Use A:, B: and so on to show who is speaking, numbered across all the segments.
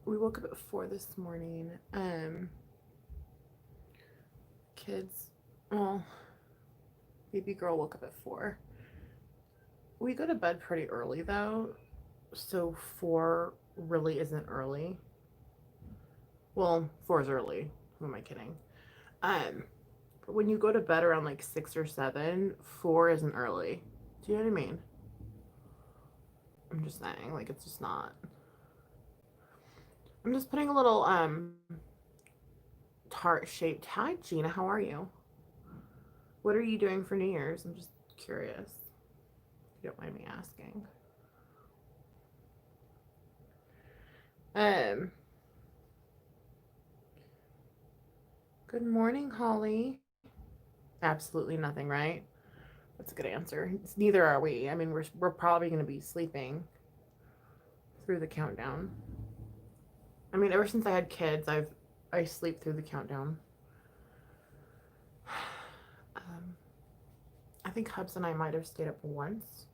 A: we woke up at 4 this morning. Kids, well, baby girl woke up at 4. We go to bed pretty early though, so 4 really isn't early. Well, 4 is early. Who am I kidding? Um, but when you go to bed around like 6 or 7, 4 isn't early. Do you know what I mean? I'm just saying, like, it's just not. I'm just putting a little tart shaped. Hi Gina, how are you? What are you doing for New Year's? I'm just curious. If you don't mind me asking. Um Good morning, Holly. Absolutely nothing, right? That's a good answer. It's neither are we. I mean, we're probably going to be sleeping through the countdown. I mean, ever since I had kids, I sleep through the countdown. Um, I think Hubs and I might have stayed up once.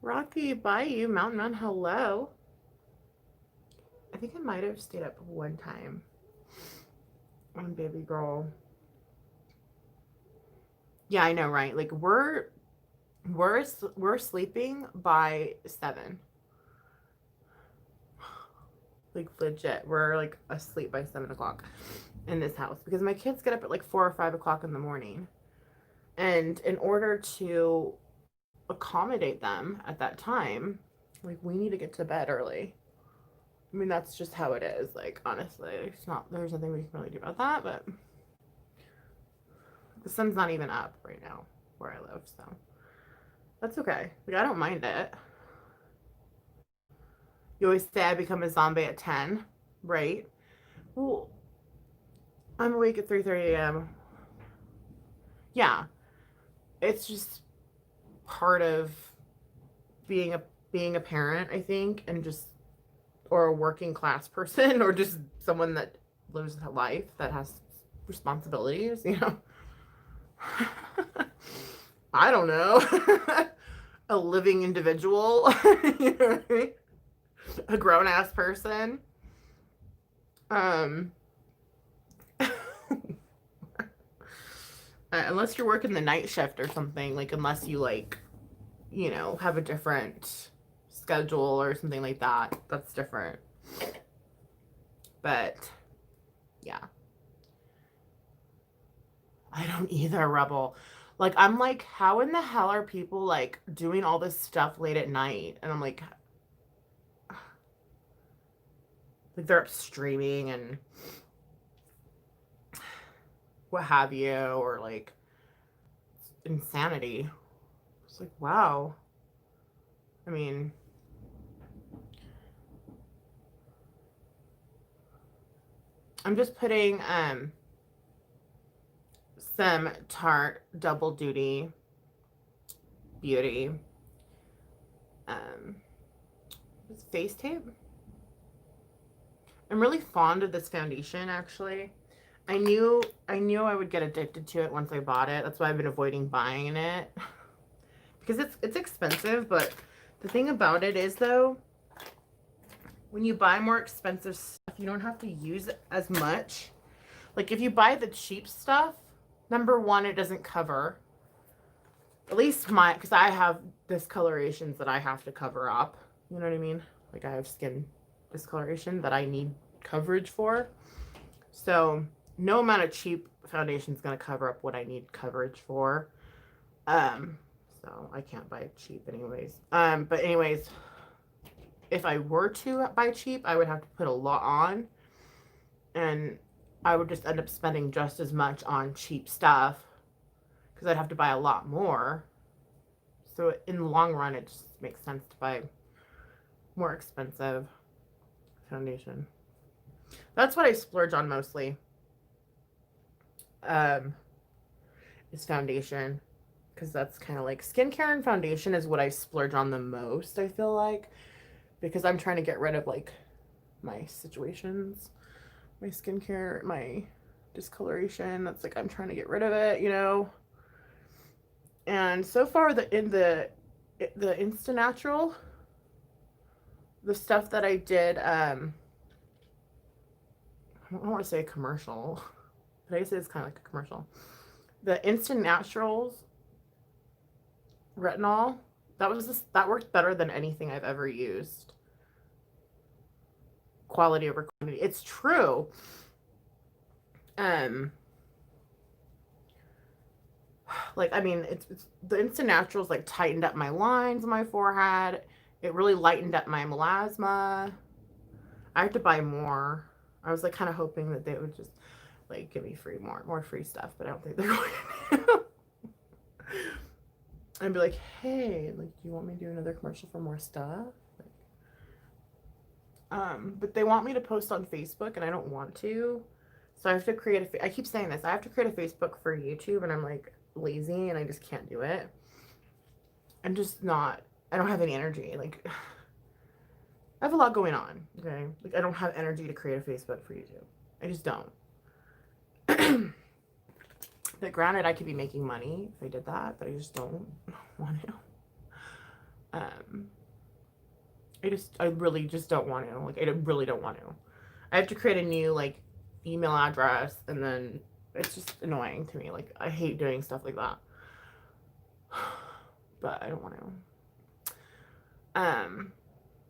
A: Rocky, bye you, Mountain Man, hello. I think I might have stayed up one time on baby girl. Yeah, I know, right? Like we're sleeping by 7. Like legit, we're like asleep by 7 o'clock in this house because my kids get up at like 4 or 5 o'clock in the morning, and in order to accommodate them at that time, like we need to get to bed early. I mean, that's just how it is. Like honestly, there's nothing we can really do about that. But the sun's not even up right now where I live, so that's okay. Like I don't mind it. You always say I become a zombie at 10, right? Well, I'm awake at 3:30 a.m. Yeah, it's just part of being a parent, I think, and just or a working class person or just someone that lives a life that has responsibilities, you know. I don't know. A living individual, you know what I mean? A grown ass person. Um unless you're working the night shift or something, like unless you like, have a different schedule or something like that. That's different. But yeah. I don't either, Rebel. Like I'm like, how in the hell are people like doing all this stuff late at night? And I'm like they're up streaming and what have you, or like insanity. It's like, wow. I mean, I'm just putting some Tarte Double Duty Beauty um face tape. I'm really fond of this foundation actually. I knew I would get addicted to it once I bought it. That's why I've been avoiding buying it. Because it's expensive, but the thing about it is though, when you buy more expensive stuff, you don't have to use it as much. Like if you buy the cheap stuff, number one, it doesn't cover. At least because I have discolorations that I have to cover up. You know what I mean? Like I have skin discoloration that I need coverage for. So no amount of cheap foundation is going to cover up what I need coverage for. Um, so I can't buy cheap anyways. But anyways, if I were to buy cheap, I would have to put a lot on, and I would just end up spending just as much on cheap stuff because I'd have to buy a lot more. So in the long run, it just makes sense to buy more expensive foundation. That's what I splurge on mostly. Is foundation, because that's kind of like skincare and foundation is what I splurge on the most, I feel like, because I'm trying to get rid of like my situations, my skincare, my discoloration. That's like I'm trying to get rid of it, And so far the Insta Natural, the stuff that I did, I don't want to say a commercial, but I guess it's kind of like a commercial. The Instant Naturals retinol, that worked better than anything I've ever used. Quality over quantity. It's true. Like, I mean, it's the Instant Naturals like tightened up my lines on my forehead. It really lightened up my melasma. I have to buy more. I was like kind of hoping that they would just like give me more free stuff, but I don't think they're going to. And be like, hey, like, do you want me to do another commercial for more stuff? But they want me to post on Facebook, and I don't want to. So I have to create I keep saying this. I have to create a Facebook for YouTube, and I'm like lazy, and I just can't do it. I'm just not. I don't have any energy. Like, I have a lot going on. Okay, like I don't have energy to create a Facebook for YouTube. I just don't. But granted, I could be making money if I did that, but I just don't want to. I really just don't want to. Like, I really don't want to. I have to create a new, like, email address, and then it's just annoying to me. Like, I hate doing stuff like that. But I don't want to.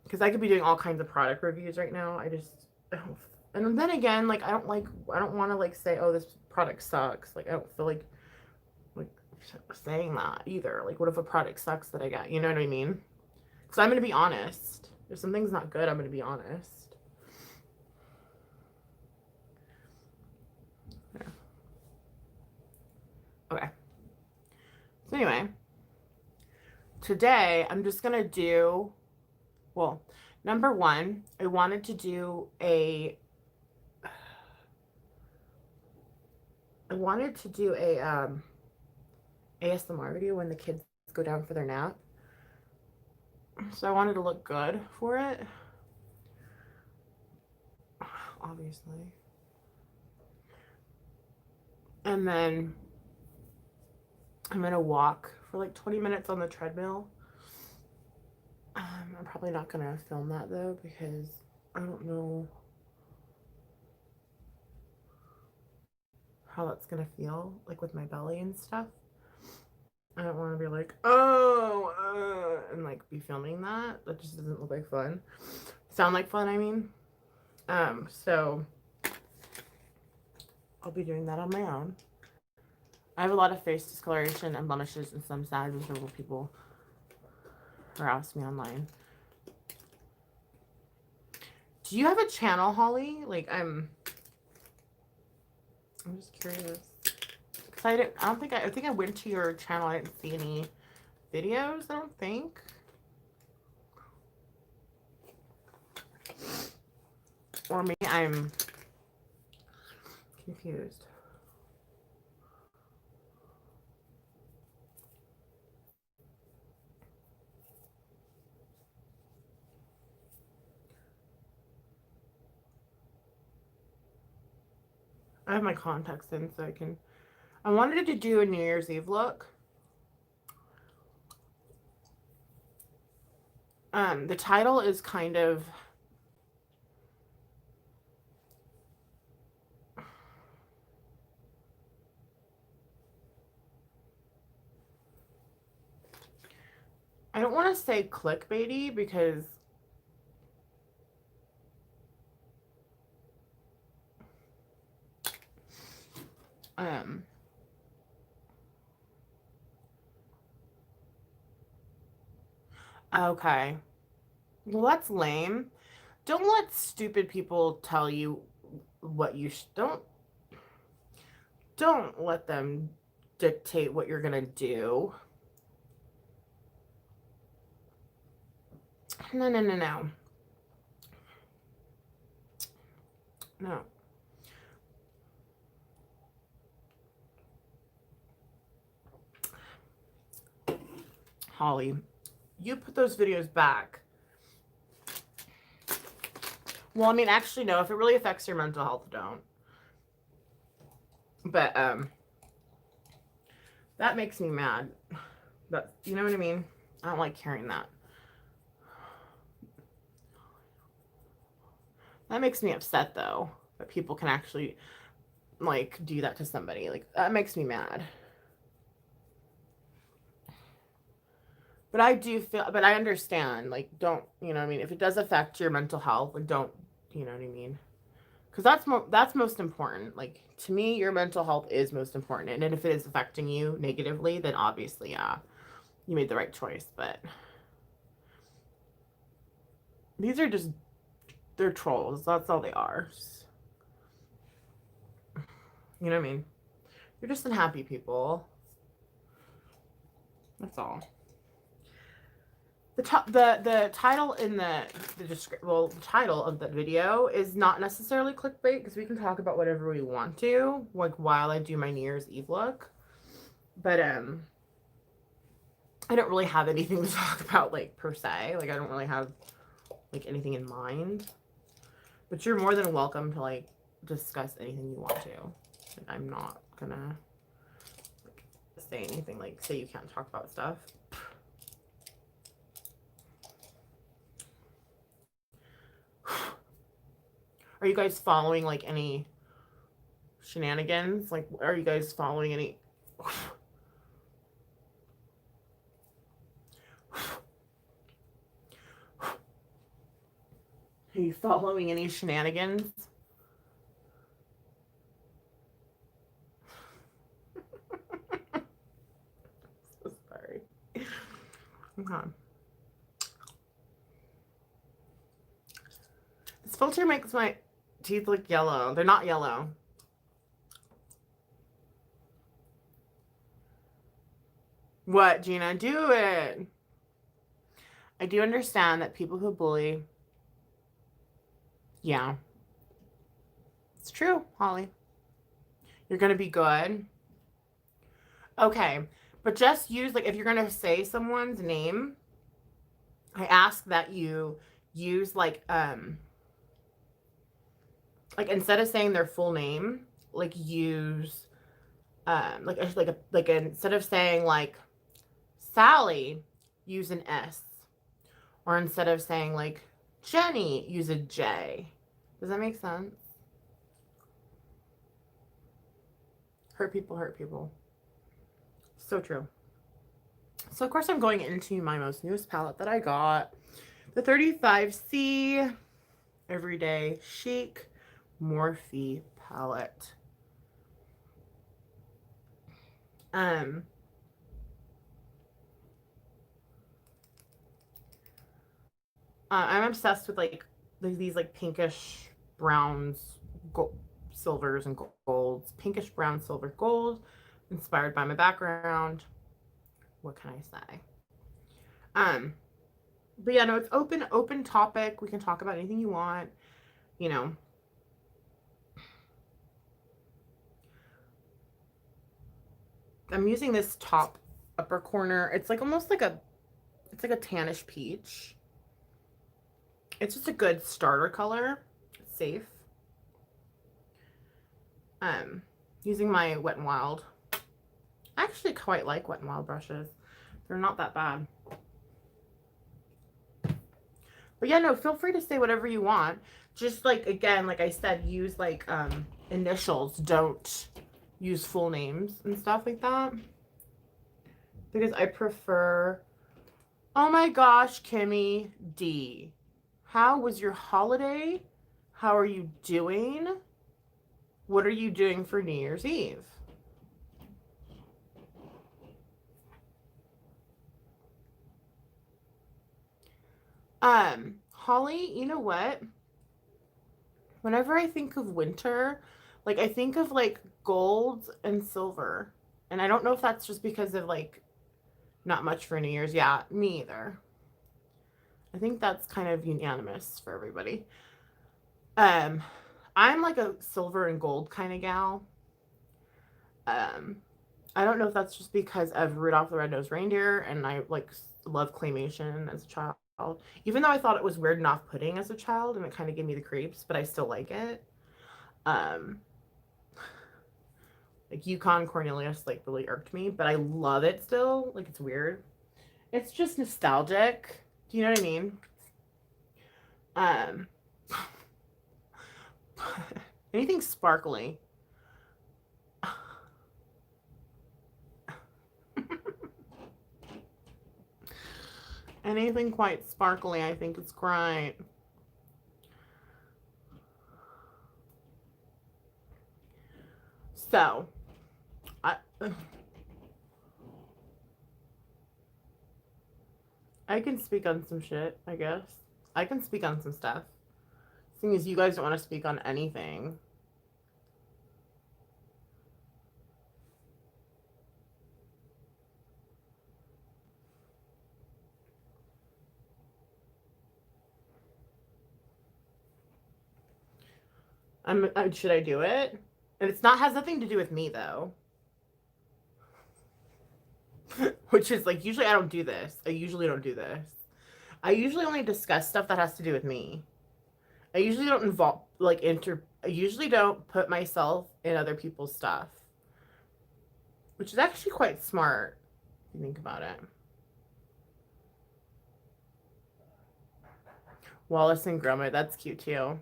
A: Because I could be doing all kinds of product reviews right now. I don't. And then again, like, I don't want to, like, say, oh, this product sucks. Like, I don't feel like saying that either. Like, what if a product sucks that I got? You know what I mean? Because I'm going to be honest. If something's not good, I'm going to be honest. Yeah. Okay. So anyway, today I'm just going to do, well, number one, I wanted to do ASMR video when the kids go down for their nap. So I wanted to look good for it. Obviously. And then I'm going to walk for like 20 minutes on the treadmill. I'm probably not going to film that though, because I don't know how that's going to feel, like with my belly and stuff. I don't want to be like, and like be filming that. That just doesn't look like fun. Sound like fun, I mean. So I'll be doing that on my own. I have a lot of face discoloration and blemishes and some sad miserable people harass me online. Do you have a channel, Holly? Like, I'm just curious. I think I went to your channel. I didn't see any videos, I don't think. Or maybe I'm confused. I have my contacts in so I wanted to do a New Year's Eve look. The title is kind of I don't want to say clickbaity because okay. Well, that's lame. Don't let stupid people tell you what you don't let them dictate what you're gonna do. No. No. Holly, you put those videos back. Well, I mean, actually, no. If it really affects your mental health, don't. But, that makes me mad. But, you know what I mean? I don't like hearing that. That makes me upset, though, that people can actually, like, do that to somebody. Like, that makes me mad. But I do feel, but I understand, like, don't, you know what I mean? If it does affect your mental health, like, don't, you know what I mean? Because that's most important. Like, to me, your mental health is most important. And if it is affecting you negatively, then obviously, yeah, you made the right choice. But these are just, they're trolls. That's all they are. You know what I mean? You're just unhappy people. That's all. The title in the the title of the video is not necessarily clickbait, because we can talk about whatever we want to, like, while I do my New Year's Eve look. But I don't really have anything to talk about, like, per se. Like, I don't really have, like, anything in mind. But you're more than welcome to, like, discuss anything you want to. Like, I'm not gonna, like, say anything, like, say you can't talk about stuff. Are you guys following, like, any shenanigans? Like, are you guys following any... Are you following any shenanigans? So sorry. Okay. This filter makes my teeth look yellow. They're not yellow. What, Gina? Do it. I do understand that people who bully... Yeah. It's true, Holly. You're going to be good. Okay. But just use, like, if you're going to say someone's name, I ask that you use, like, instead of saying their full name, like, use, instead of saying, like, Sally, use an S. Or instead of saying, like, Jenny, use a J. Does that make sense? Hurt people hurt people. So true. So, of course, I'm going into my most newest palette that I got. The 35C Everyday Chic Morphe palette. I'm obsessed with, like, these, like, pinkish browns, gold, silvers, and golds. Pinkish brown, silver, gold, inspired by my background. What can I say? But yeah, no, it's open topic. We can talk about anything you want, you know. I'm using this top upper corner. It's like almost like it's like a tannish peach. It's just a good starter color. It's safe. Using my Wet n Wild. I actually quite like Wet n Wild brushes. They're not that bad. But yeah, no, feel free to say whatever you want. Just, like, again, like I said, use, like, initials. Don't use full names and stuff like that. Because I prefer... Oh my gosh, Kimmy D. How was your holiday? How are you doing? What are you doing for New Year's Eve? Holly, you know what? Whenever I think of winter, like, I think of, like, gold and silver. And I don't know if that's just because of, like, not much for New Year's. Yeah, me either. I think that's kind of unanimous for everybody. I'm like a silver and gold kind of gal. I don't know if that's just because of Rudolph the Red-Nosed Reindeer, and I, like, love claymation as a child. Even though I thought it was weird and off-putting as a child, and it kind of gave me the creeps, but I still like it. Like, Yukon Cornelius, like, really irked me, but I love it still. Like, it's weird. It's just nostalgic. Do you know what I mean? Anything sparkly. Anything quite sparkly, I think it's great. So, I can speak on some shit, I guess. I can speak on some stuff. Seeing as you guys don't want to speak on anything. Should I do it? And it's not has nothing to do with me though. Which is like usually I don't do this. I usually don't do this. I usually only discuss stuff that has to do with me. I usually don't involve I usually don't put myself in other people's stuff. Which is actually quite smart if you think about it. Wallace and Gromit, that's cute too.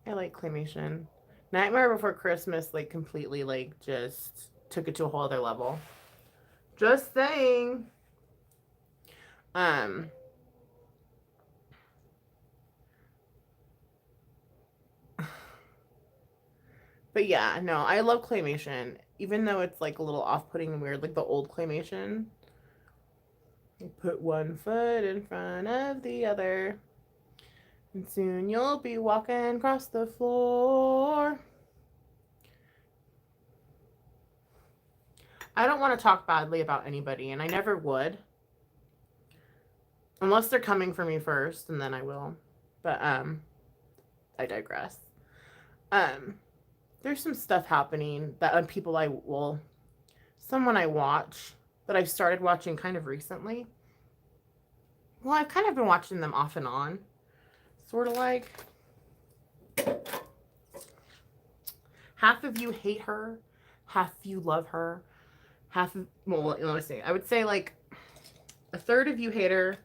A: I like claymation. Nightmare Before Christmas, like, completely, like, just took it to a whole other level. Just saying. But yeah, no, I love claymation. Even though it's, like, a little off-putting and weird, like the old claymation. You put one foot in front of the other. And soon you'll be walking across the floor. I don't want to talk badly about anybody, and I never would. Unless they're coming for me first, and then I will. But, I digress. There's some stuff happening that people someone I watch that I've started watching kind of recently. Well, I've kind of been watching them off and on. Sort of like half of you hate her, half of you love her, well, let me see. I would say like a third of you hate her,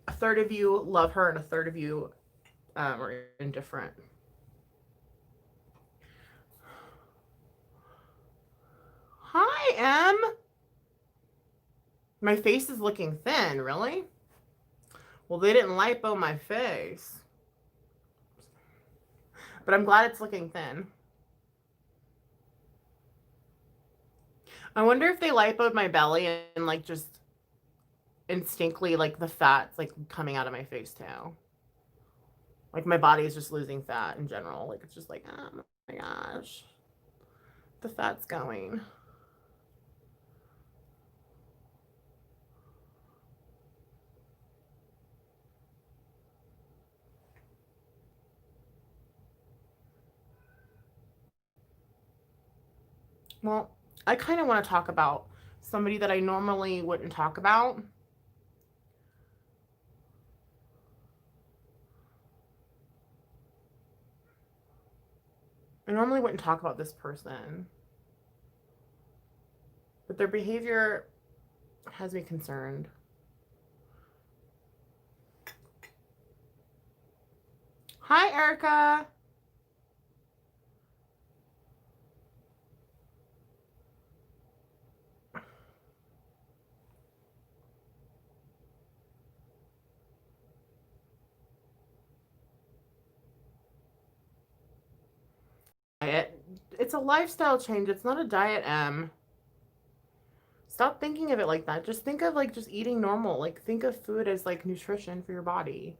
A: a third of you love her, and a third of you are indifferent. Hi, Em. My face is looking thin, really? Well, they didn't lipo my face. But I'm glad it's looking thin. I wonder if they lipoed my belly and like just instinctively like the fat's like coming out of my face too. Like my body is just losing fat in general. Like it's just like, oh my gosh. The fat's going. Well, I kind of want to talk about somebody that I normally wouldn't talk about. I normally wouldn't talk about this person. But their behavior has me concerned. Hi, Erica. Diet. It's a lifestyle change. It's not a diet, Em. Stop thinking of it like that. Just think of like just eating normal. Like think of food as like nutrition for your body.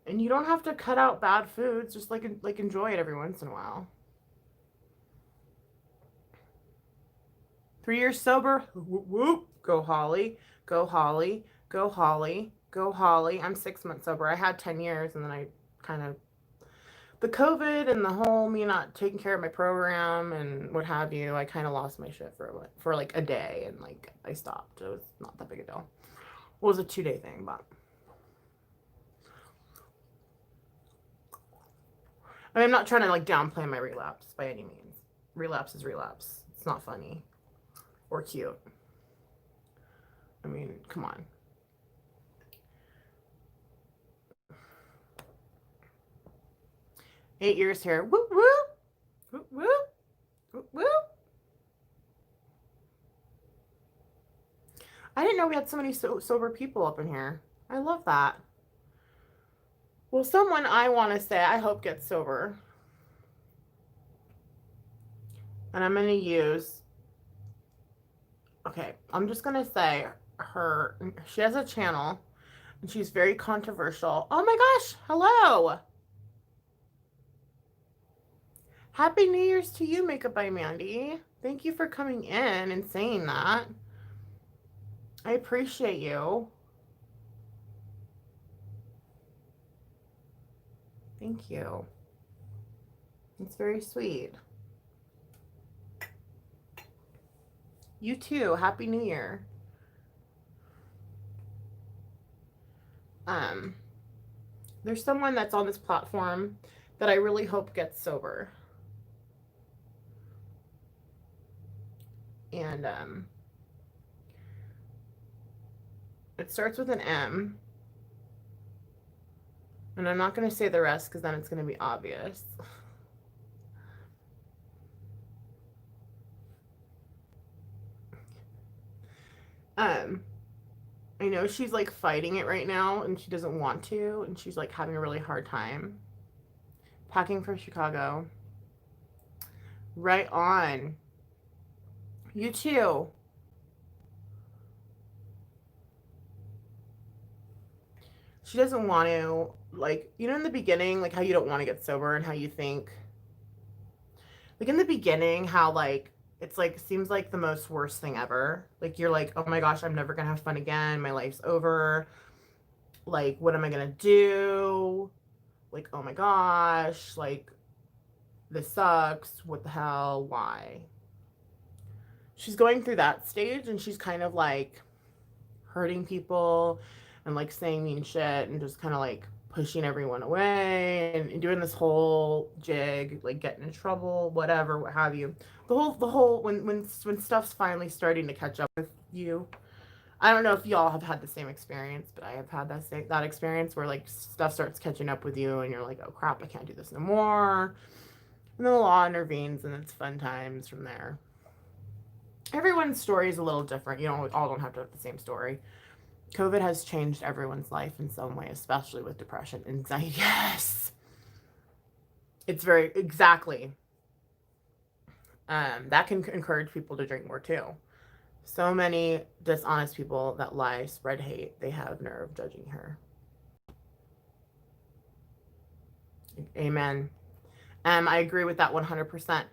A: And you don't have to cut out bad foods. Just like enjoy it every once in a while. 3 years sober. Whoop, whoop. Go Holly. Go Holly. Go Holly. Go Holly. I'm 6 months sober. I had 10 years and then I kind of the COVID and the whole me not taking care of my program and what have you, I kind of lost my shit for like a day and like I stopped. It was not that big a deal. It was a 2-day thing, but I mean, I'm not trying to like downplay my relapse by any means. Relapse is relapse. It's not funny or cute. I mean, come on. 8 years here. Whoop, whoop. Whoop, whoop. Whoop, whoop. I didn't know we had so many sober people up in here. I love that. Well, someone I want to say I hope gets sober. And I'm going to use... Okay, I'm just going to say she has a channel, and she's very controversial. Oh my gosh, hello! Happy New Year's to you, Makeup by Mandy. Thank you for coming in and saying that. I appreciate you. Thank you. It's very sweet. You too. Happy New Year. There's someone that's on this platform that I really hope gets sober. And it starts with an M. And I'm not going to say the rest because then it's going to be obvious. I know she's like fighting it right now and she doesn't want to, and she's like having a really hard time. Packing for Chicago. Right on. You too. She doesn't want to, like, you know, in the beginning, like how you don't want to get sober and how you think, like in the beginning, how like, it's like, seems like the most worst thing ever. Like you're like, oh my gosh, I'm never going to have fun again. My life's over. Like, what am I going to do? Like, oh my gosh, like this sucks. What the hell? Why? She's going through that stage and she's kind of like hurting people and like saying mean shit and just kind of like pushing everyone away and doing this whole jig, like getting in trouble, whatever, what have you. The whole when stuff's finally starting to catch up with you. I don't know if y'all have had the same experience, but I have had that experience where like stuff starts catching up with you and you're like, oh crap, I can't do this no more. And then the law intervenes and it's fun times from there. Everyone's story is a little different. You all don't have to have the same story. COVID has changed everyone's life in some way, especially with depression, anxiety. Yes. It's very, exactly. That can encourage people to drink more too. So many dishonest people that lie, spread hate. They have nerve judging her. Amen. I agree with that 100%.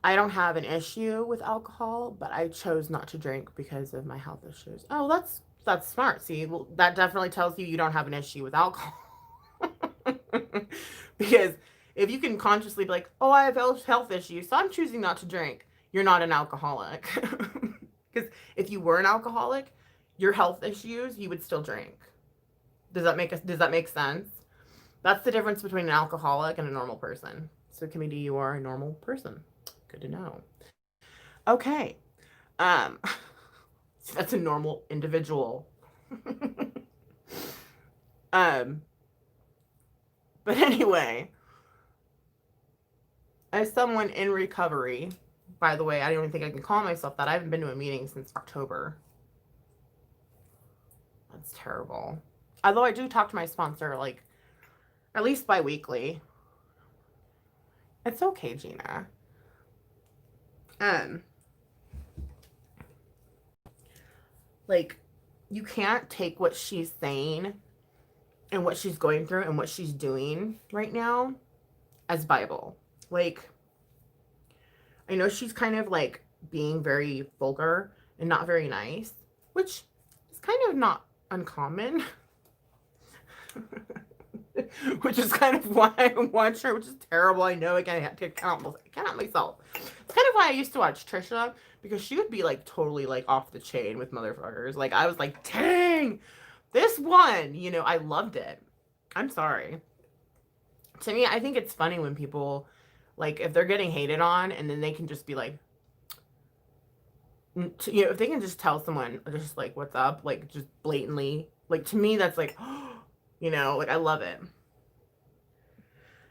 A: I don't have an issue with alcohol, but I chose not to drink because of my health issues. Oh, that's smart. See, well, that definitely tells you don't have an issue with alcohol. Because if you can consciously be like, oh, I have health issues, so I'm choosing not to drink, you're not an alcoholic. Because if you were an alcoholic, your health issues, you would still drink. Does that make sense? That's the difference between an alcoholic and a normal person. So committee, you are a normal person. Good to know. Okay. That's a normal individual. But anyway, as someone in recovery, by the way, I don't even think I can call myself that. I haven't been to a meeting since October. That's terrible. Although I do talk to my sponsor, like, at least bi-weekly. It's okay, Gina. Like, you can't take what she's saying and what she's going through and what she's doing right now as Bible. Like, I know she's kind of like being very vulgar and not very nice, which is kind of not uncommon. Which is kind of why I watch her, which is terrible. I know I cannot myself. It's kind of why I used to watch Trisha, because she would be like totally like off the chain with motherfuckers. Like I was like, dang, this one, you know, I loved it. I'm sorry. To me, I think it's funny when people, like, if they're getting hated on and then they can just be like, you know, if they can just tell someone just like, what's up, like just blatantly, like to me, that's like, you know, like I love it.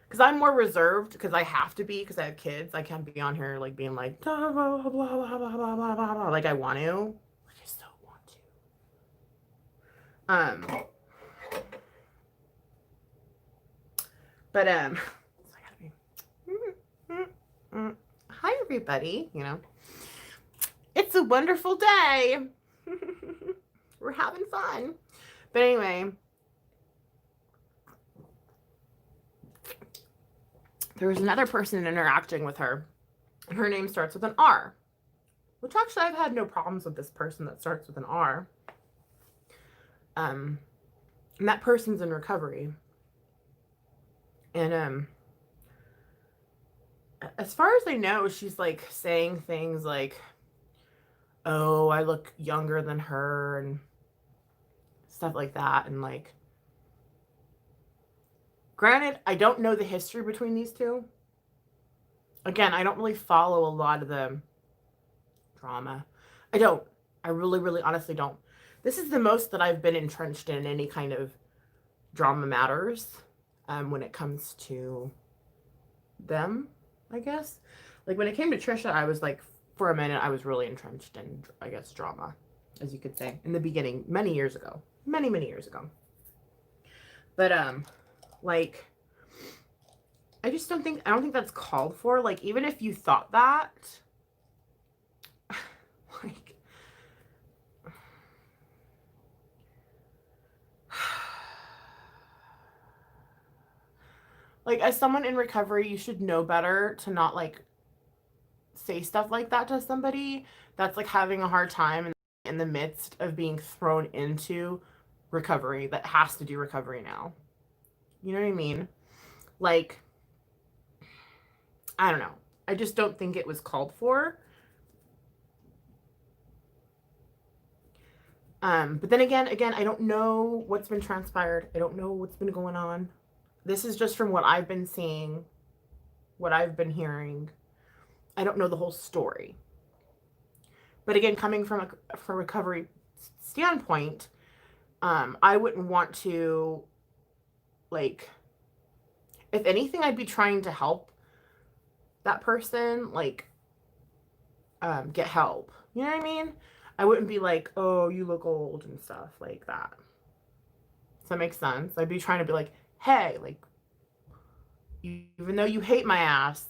A: Because I'm more reserved because I have to be because I have kids. I can't be on here like being like blah, blah, blah, blah, blah, blah, blah, blah, blah, like I want to. Like I so want to. But so I gotta be. Hi everybody. You know, it's a wonderful day. We're having fun. But anyway, there was another person interacting with her. And her name starts with an R. Which actually I've had no problems with this person that starts with an R. And that person's in recovery. And as far as I know, she's like saying things like, oh, I look younger than her and stuff like that. And like, granted, I don't know the history between these two. Again, I don't really follow a lot of the drama. I don't. I really, really honestly don't. This is the most that I've been entrenched in any kind of drama matters when it comes to them, I guess. Like when it came to Trisha, I was like, for a minute, I was really entrenched in, I guess, drama, as you could say, in the beginning, many years ago. Many, many years ago. But, like, I just don't think that's called for. Like, even if you thought that, like, as someone in recovery, you should know better to not, like, say stuff like that to somebody that's, like, having a hard time in the midst of being thrown into recovery that has to do recovery now. You know what I mean? Like, I don't know. I just don't think it was called for. But then again, I don't know what's been transpired. I don't know what's been going on. This is just from what I've been seeing, what I've been hearing. I don't know the whole story. But again, coming from a recovery standpoint, I wouldn't want to, like, if anything, I'd be trying to help that person, like, get help. You know what I mean? I wouldn't be like, oh, you look old and stuff like that. Does that make sense? I'd be trying to be like, hey, like, even though you hate my ass,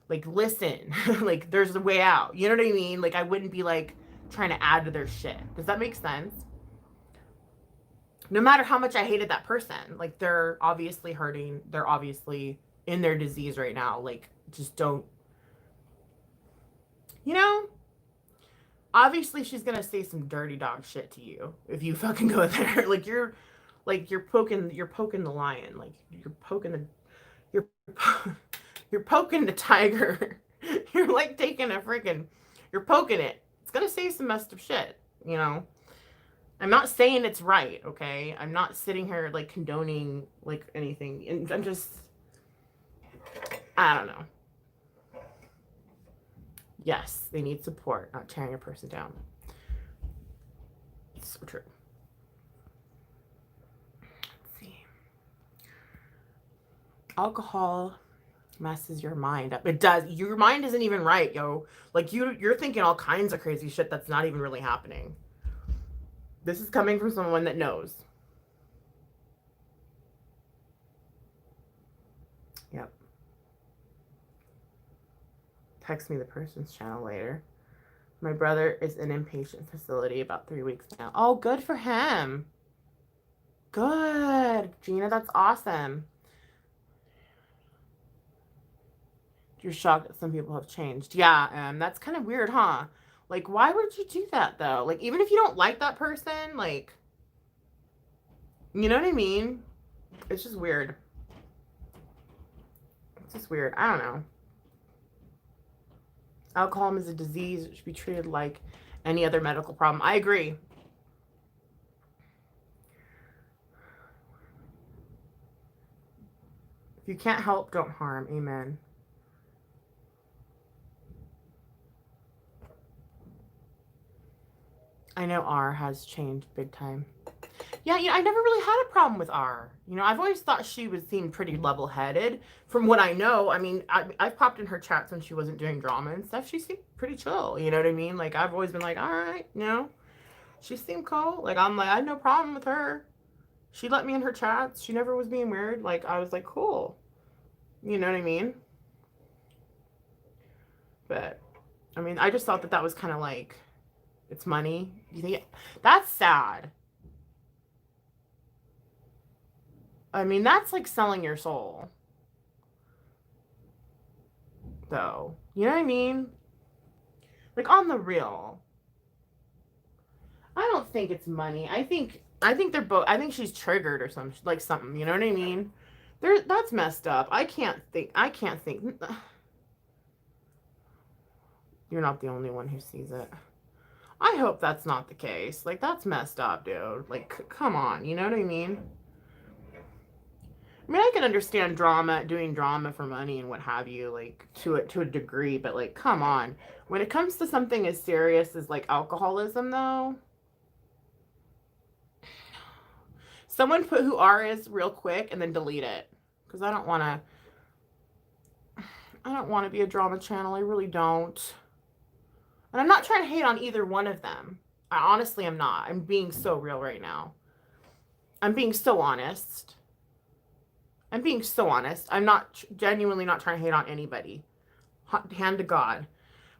A: like, listen, like, there's a way out. You know what I mean? Like, I wouldn't be, like, trying to add to their shit. Does that make sense? No matter how much I hated that person, like, they're obviously hurting. They're obviously in their disease right now. Like, just don't, you know? Obviously, she's gonna say some dirty dog shit to you if you fucking go there. Like, you're poking the lion. Like, you're poking the tiger. You're like taking a freaking, you're poking it. It's gonna say some messed up shit, you know? I'm not saying it's right, okay? I'm not sitting here like condoning like anything. And I'm just, I don't know. Yes, they need support, not tearing a person down. It's so true. Let's see. Alcohol messes your mind up. It does. Your mind isn't even right, yo. Like, you're thinking all kinds of crazy shit that's not even really happening. This is coming from someone that knows. Yep. Text me the person's channel later. My brother is in inpatient facility about 3 weeks now. Oh, good for him. Good. Gina, that's awesome. You're shocked that some people have changed. Yeah, that's kind of weird, huh? Like, why would you do that, though? Like, even if you don't like that person, like, you know what I mean? It's just weird. It's just weird. I don't know. Alcoholism is a disease. It should be treated like any other medical problem. I agree. If you can't help, don't harm. Amen. I know R has changed big time. Yeah, I never really had a problem with R. I've always thought she would seem pretty level-headed. From what I know, I mean, I've popped in her chats when she wasn't doing drama and stuff. She seemed pretty chill, you know what I mean? Like, I've always been like, all right, she seemed cool. Like, I'm like, I had no problem with her. She let me in her chats. She never was being weird. Like, I was like, cool. You know what I mean? But, I mean, I just thought that was kind of like, it's money. You think that's sad. I mean, that's like selling your soul. Though. You know what I mean? Like, on the real. I don't think it's money. I think they're both. I think she's triggered or something, like something. You know what I mean? That's messed up. I can't think. You're not the only one who sees it. I hope that's not the case. Like, that's messed up, dude. Like, come on. You know what I mean? I mean, I can understand doing drama for money and what have you, like, to a degree, but, like, come on. When it comes to something as serious as, like, alcoholism, though, someone put who R is real quick and then delete it. Because I don't want to be a drama channel. I really don't. And I'm not trying to hate on either one of them. I honestly am not. I'm being so real right now. I'm being so honest. I'm not genuinely not trying to hate on anybody. Hand to God.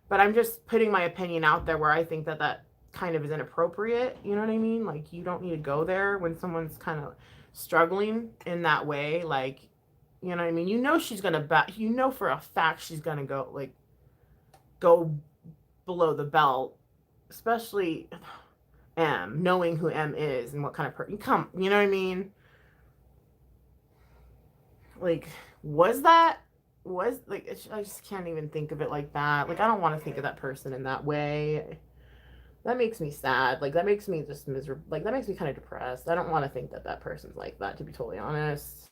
A: But I'm just putting my opinion out there where I think that kind of is inappropriate. You know what I mean? Like, you don't need to go there when someone's kind of struggling in that way. Like, you know what I mean? She's going to for a fact she's going to go below the belt, especially M, knowing who M is and what kind of person. You know what I mean? Like, I just can't even think of it like that. Like, I don't want to think of that person in that way. That makes me sad. Like, that makes me just miserable. Like, that makes me kind of depressed. I don't want to think that person's like that, to be totally honest.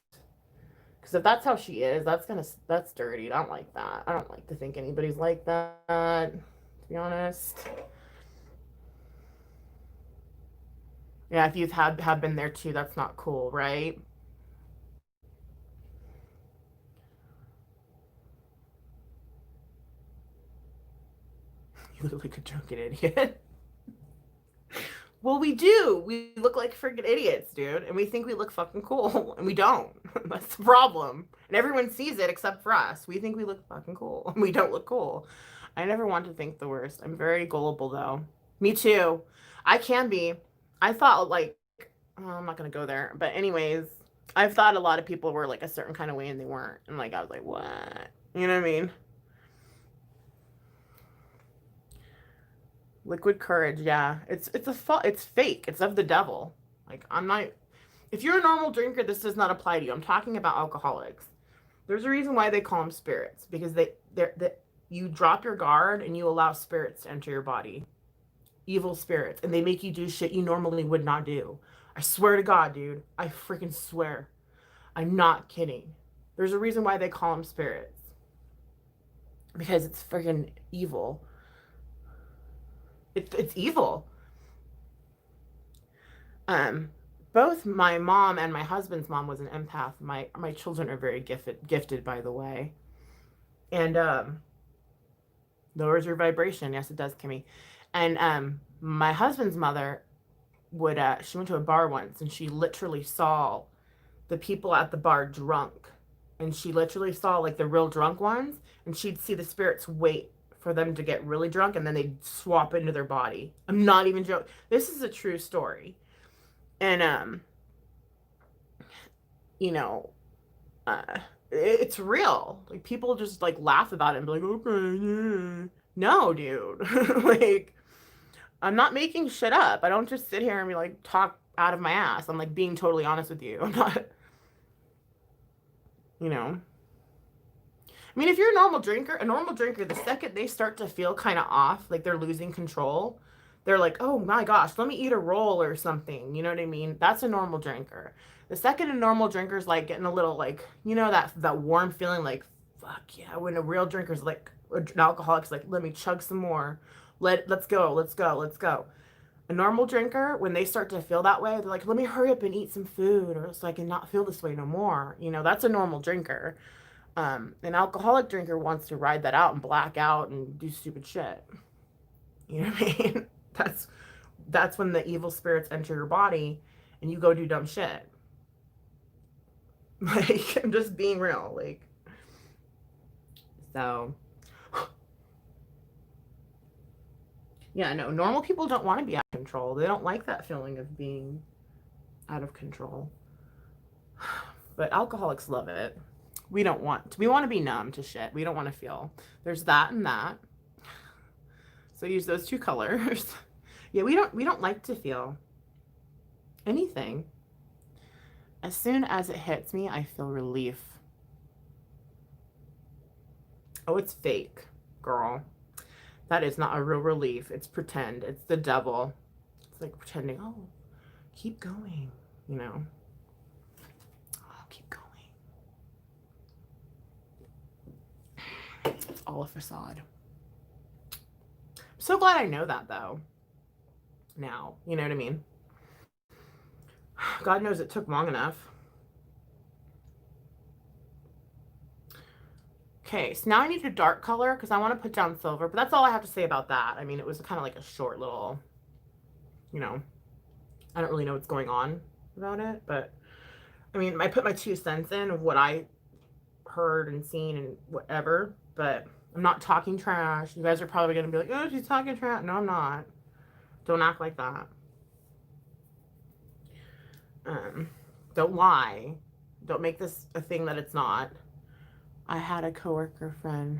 A: Because if that's how she is, that's dirty. I don't like that. I don't like to think anybody's like that, to be honest. Yeah, if you've have been there too, that's not cool, right? You look like a drunken idiot. Well, we do. We look like freaking idiots, dude. And we think we look fucking cool. And we don't. That's the problem. And everyone sees it except for us. We think we look fucking cool. And we don't look cool. I never want to think the worst. I'm very gullible, though. Me too. I can be. I thought, like, oh, I'm not going to go there. But anyways, I've thought a lot of people were, like, a certain kind of way and they weren't. And, like, I was like, what? You know what I mean? Liquid courage, yeah. It's fake. It's of the devil. Like, I'm not. If you're a normal drinker, this does not apply to you. I'm talking about alcoholics. There's a reason why they call them spirits, because you drop your guard and you allow spirits to enter your body. Evil spirits, and they make you do shit you normally would not do. I swear to God, dude. I freaking swear. I'm not kidding. There's a reason why they call them spirits. Because it's freaking evil. It's evil. Both my mom and my husband's mom was an empath. My children are very gifted, by the way. And lowers your vibration. Yes, it does, Kimmy. And my husband's mother she went to a bar once and she literally saw the people at the bar drunk. And she literally saw, like, the real drunk ones, and she'd see the spirits wait for them to get really drunk, and then they'd swap into their body. I'm not even joking. This is a true story. And you know, it's real. Like, people just, like, laugh about it and be like, okay, yeah. No, dude. Like, I'm not making shit up. I don't just sit here and be like, talk out of my ass. I'm, like, being totally honest with you. I'm not, you know. I mean, if you're a normal drinker, the second they start to feel kind of off, like they're losing control, they're like, oh my gosh, let me eat a roll or something. You know what I mean? That's a normal drinker. The second a normal drinker's like getting a little, like, that warm feeling, like, fuck yeah, when a real drinker's like, an alcoholic's like, let me chug some more. Let's go. A normal drinker, when they start to feel that way, they're like, let me hurry up and eat some food or so I can not feel this way no more. You know, that's a normal drinker. An alcoholic drinker wants to ride that out and black out and do stupid shit. You know what I mean? That's when the evil spirits enter your body and you go do dumb shit. Like, I'm just being real. Like, so, yeah, no, normal people don't want to be out of control. They don't like that feeling of being out of control. But alcoholics love it. We want to be numb to shit. We don't want to feel. There's that and that. So use those two colors. Yeah, we don't like to feel anything. As soon as it hits me, I feel relief. Oh, it's fake, girl. That is not a real relief. It's pretend. It's the devil. It's like pretending, oh, keep going, you know. Oh, keep going. It's all a facade. I'm so glad I know that, though. Now, you know what I mean? God knows it took long enough. Okay, so now I need a dark color because I want to put down silver, but that's all I have to say about that. I mean, it was kind of like a short little, you know, I don't really know what's going on about it, but I mean, I put my 2 cents in of what I heard and seen and whatever, but I'm not talking trash. You guys are probably going to be like, oh, she's talking trash. No, I'm not. Don't act like that. Don't lie. Don't make this a thing that it's not. I had a coworker friend.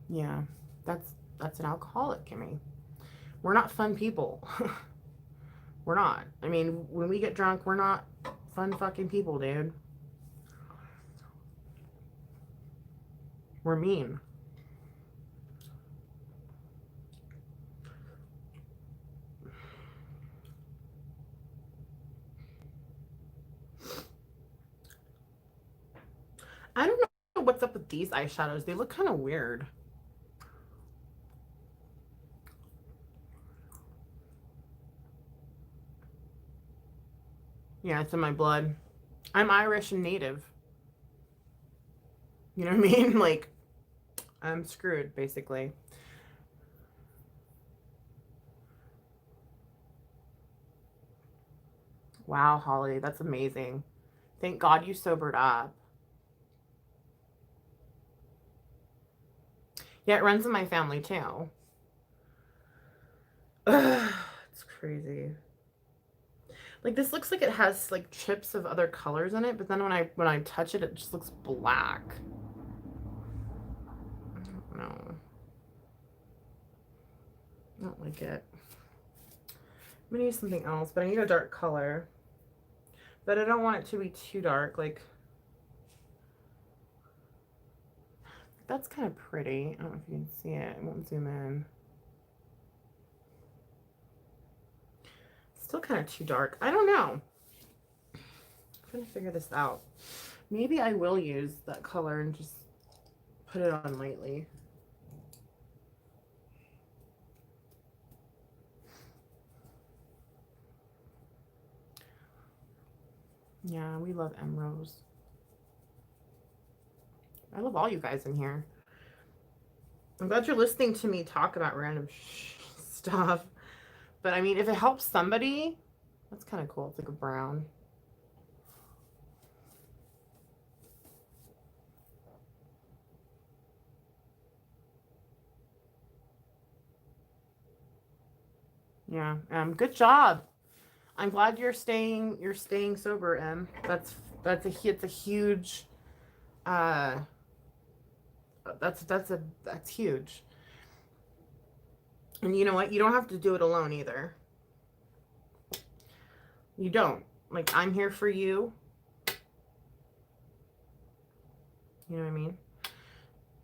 A: Yeah, that's an alcoholic, Kimmy. We're not fun people. We're not. I mean, when we get drunk, we're not fun fucking people, dude. We're mean. I don't know what's up with these eyeshadows. They look kind of weird. Yeah, it's in my blood. I'm Irish and native. You know what I mean? Like, I'm screwed, basically. Wow, Holly, that's amazing. Thank God you sobered up. Yeah, it runs in my family, too. Ugh, it's crazy. Like, this looks like it has, like, chips of other colors in it, but then when I touch it, it just looks black. I don't know. I don't like it. I'm gonna use something else, but I need a dark color. But I don't want it to be too dark. Like, that's kind of pretty. I don't know if you can see it. I won't zoom in. Still kind of too dark. I don't know. I'm trying to figure this out. Maybe I will use that color and just put it on lightly. Yeah, we love Emrose. I love all you guys in here. I'm glad you're listening to me talk about random stuff. But I mean, if it helps somebody, that's kind of cool. It's like a brown. Yeah. Good job. I'm glad you're staying sober, Em. It's a huge that's huge. And you know what? You don't have to do it alone either. You don't. Like, I'm here for you. You know what I mean?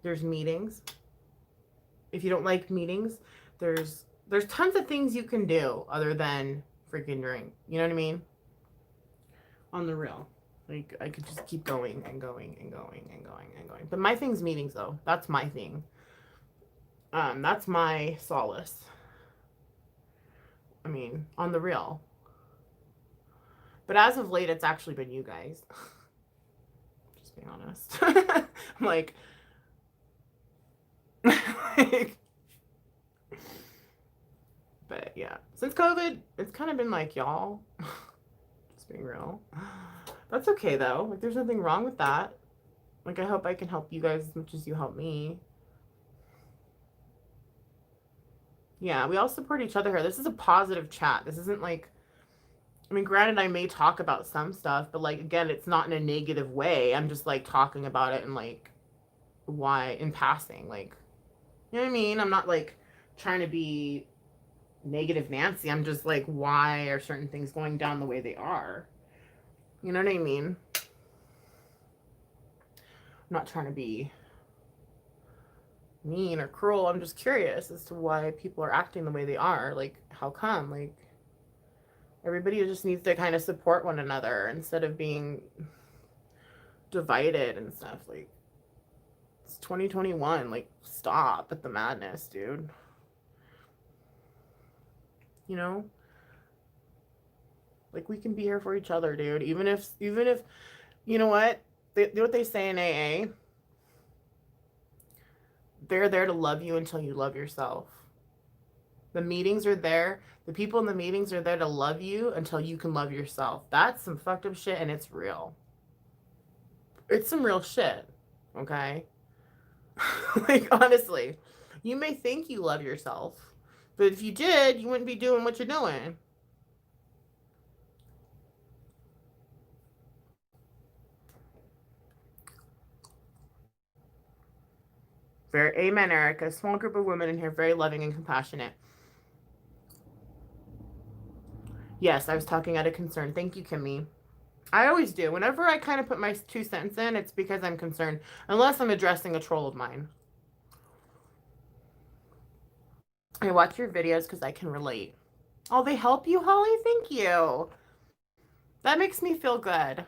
A: There's meetings. If you don't like meetings, there's tons of things you can do other than freaking drink. You know what I mean? On the real. Like, I could just keep going and going and going and going and going. But my thing's meetings, though. That's my thing. That's my solace. I mean, on the real. But as of late, it's actually been you guys. Just being honest. I'm like, like, but yeah. Since COVID, it's kind of been like y'all. Just being real. That's okay, though. Like, there's nothing wrong with that. Like, I hope I can help you guys as much as you help me. Yeah, we all support each other here. This is a positive chat. This isn't like, I mean, granted, I may talk about some stuff, but like, again, it's not in a negative way. I'm just like talking about it and like, why in passing. Like, you know what I mean? I'm not like trying to be negative Nancy. I'm just like, why are certain things going down the way they are? You know what I mean? I'm not trying to be mean or cruel. I'm just curious as to why people are acting the way they are. Like, how come? Like, everybody just needs to kind of support one another instead of being divided and stuff. Like, it's 2021. Like, stop at the madness, dude. You know? Like, we can be here for each other, dude. Even if, you know what? What they say in AA? They're there to love you until you love yourself. The meetings are there. The people in the meetings are there to love you until you can love yourself. That's some fucked up shit, and it's real. It's some real shit. Okay? Like, honestly, you may think you love yourself, but if you did, you wouldn't be doing what you're doing. Very, amen, Erica. Small group of women in here, very loving and compassionate. Yes, I was talking out of concern. Thank you, Kimmy. I always do. Whenever I kind of put my 2 cents in, it's because I'm concerned, unless I'm addressing a troll of mine. I watch your videos because I can relate. Oh, they help you, Holly? Thank you. That makes me feel good.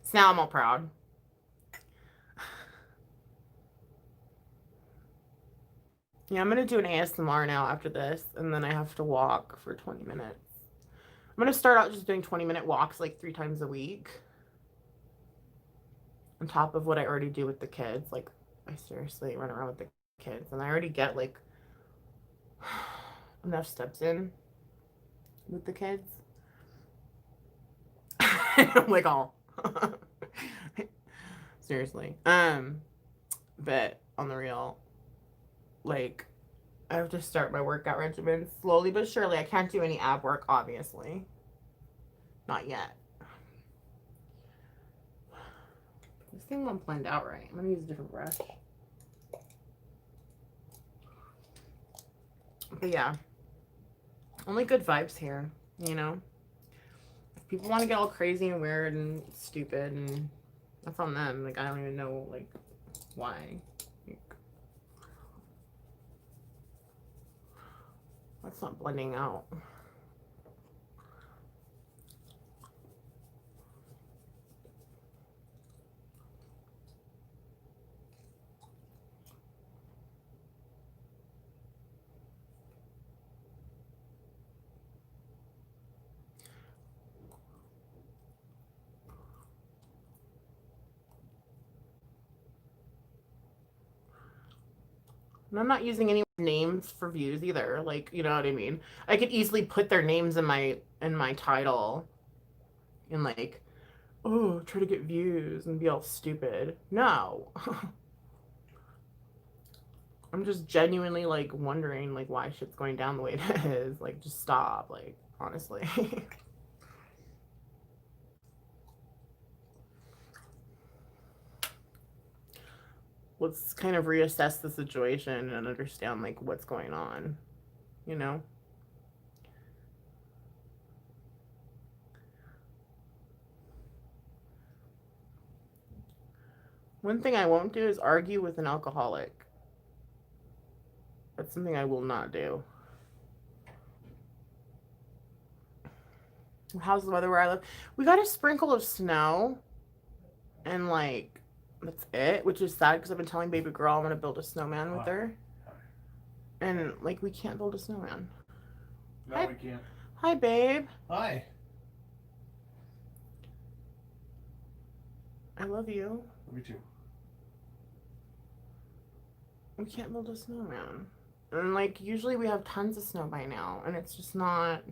A: So now I'm all proud. Yeah, I'm going to do an ASMR now after this, and then I have to walk for 20 minutes. I'm going to start out just doing 20-minute walks like 3 times a week. On top of what I already do with the kids. Like, I seriously run around with the kids, and I already get like enough steps in with the kids. I'm like, all seriously. But on the real, like, I have to start my workout regimen slowly but surely. I can't do any ab work, obviously. Not yet. This thing won't blend out right. I'm gonna use a different brush. But yeah, only good vibes here, you know? If people want to get all crazy and weird and stupid, and that's on them. Like, I don't even know, like, why. Like, that's not blending out. And I'm not using any names for views either. Like, you know what I mean? I could easily put their names in my title and like, oh, try to get views and be all stupid. No. I'm just genuinely like wondering like why shit's going down the way it is. Like, just stop. Like, honestly. Let's kind of reassess the situation and understand like what's going on, you know? One thing I won't do is argue with an alcoholic. That's something I will not do. How's the weather where I live? We got a sprinkle of snow, and like that's it, which is sad because I've been telling baby girl I'm gonna build a snowman with her, and like we can't build a snowman.
B: No,
A: Hi.
B: we can't.
A: Hi, babe.
B: Hi.
A: I love you.
B: Me too.
A: We can't build a snowman. And like usually we have tons of snow by now, and it's just not.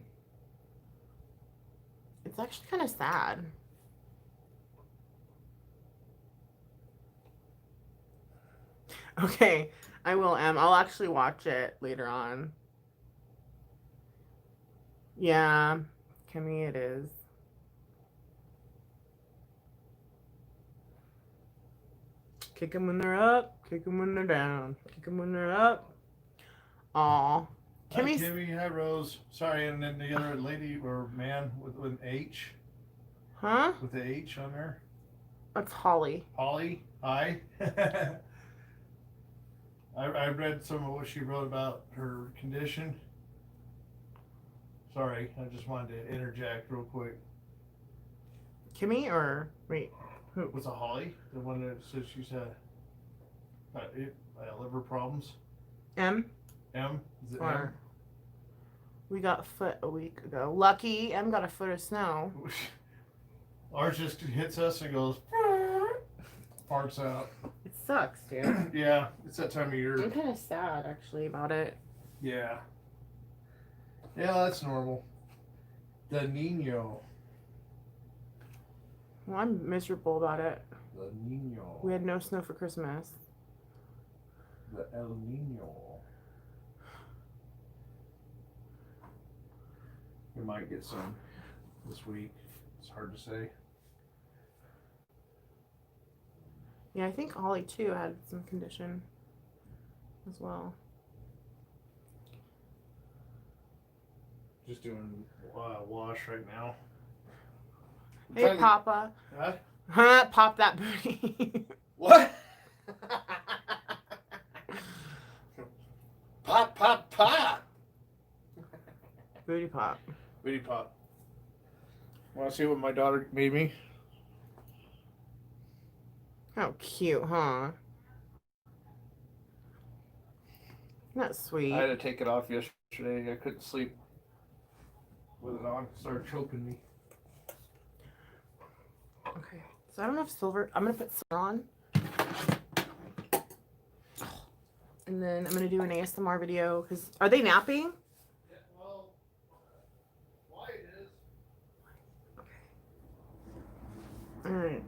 A: It's actually kind of sad. Okay, I will, I'll actually watch it later on. Yeah, Kimmy, it is. Kick them when they're up, kick them when they're down, kick them when they're up. Aw.
B: Hi, Kimmy. Hi, Rose. Sorry, and then the other lady or man with an H.
A: Huh?
B: With the H on there.
A: That's Holly.
B: Holly. Hi. I read some of what she wrote about her condition. Sorry, I just wanted to interject real quick.
A: Kimmy or wait, who?
B: Was it Holly? The one that said she's had liver problems?
A: M?
B: M? Is it
A: Or
B: M?
A: we got foot a week ago. Lucky M got a foot of snow.
B: Ours just hits us and goes farts out.
A: It sucks, dude.
B: Yeah, it's that time of year.
A: I'm kind of sad actually about it.
B: Yeah. Yeah, that's normal. The Nino.
A: Well, I'm miserable about it.
B: The Nino.
A: We had no snow for Christmas.
B: The El Nino. We might get some this week. It's hard to say.
A: Yeah, I think Holly too had some condition as well.
B: Just doing wash right now.
A: Hey, Papa.
B: Huh?
A: Huh? Pop that booty.
B: What? Pop, pop, pop.
A: Booty pop.
B: Booty pop. Want to see what my daughter made me?
A: How cute, huh? That's sweet.
B: I had to take it off yesterday. I couldn't sleep with it on. It started choking me.
A: Okay, so I don't have silver. I'm gonna put silver on, and then I'm gonna do an ASMR video. Cause are they napping?
B: Yeah, well, why it is?
A: All right.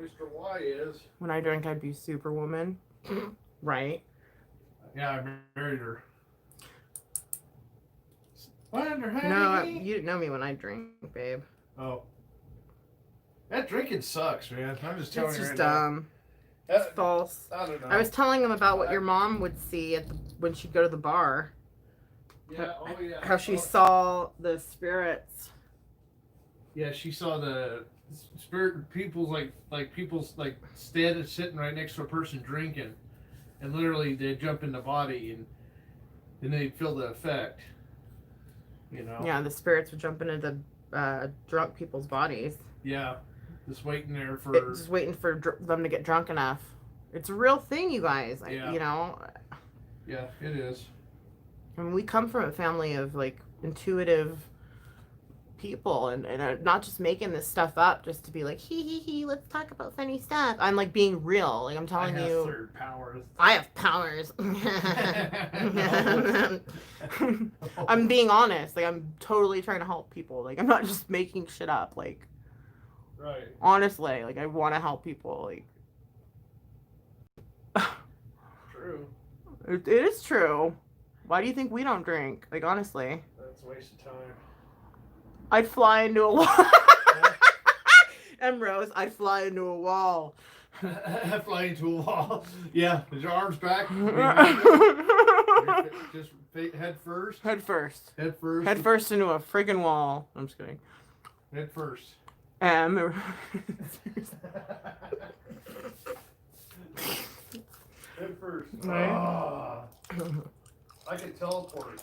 B: Mr. Y is.
A: When I drink, I'd be Superwoman, right?
B: Yeah, I married her. Wonder, hey.
A: No, you didn't know me when I drink, babe.
B: Oh. That drinking sucks, man. I'm just telling
A: It's
B: you
A: just
B: right
A: dumb.
B: now.
A: It's false.
B: I don't know.
A: I was telling him about what your mom would see when she'd go to the bar.
B: Yeah, oh yeah.
A: How she saw the spirits.
B: Yeah, she saw the spirit people's like people's like sitting right next to a person drinking, and literally they jump in the body and they feel the effect. You know.
A: Yeah, the spirits would jump into the drunk people's bodies.
B: Yeah, just waiting there for.
A: Just waiting for them to get drunk enough. It's a real thing, you guys.
B: Yeah.
A: You know.
B: Yeah, it is.
A: I mean, we come from a family of like intuitive people, and not just making this stuff up just to be like hee, let's talk about funny stuff. I'm like being real. Like I'm telling
B: I have
A: you,
B: third powers.
A: I have powers. I'm being honest. Like I'm totally trying to help people. Like I'm not just making shit up. Like
B: Right.
A: honestly, like I want to help people. Like
B: True.
A: it is true. Why do you think we don't drink? Like honestly,
B: That's a waste of time.
A: I'd fly into a wall. M. Rose, I'd fly into a wall.
B: Fly into a wall. Yeah, with your arms back. Just head first.
A: Head first.
B: Head first.
A: Head first into a friggin' wall. I'm just kidding.
B: Head first.
A: M.
B: Head first.
A: Right.
B: Oh, I can teleport.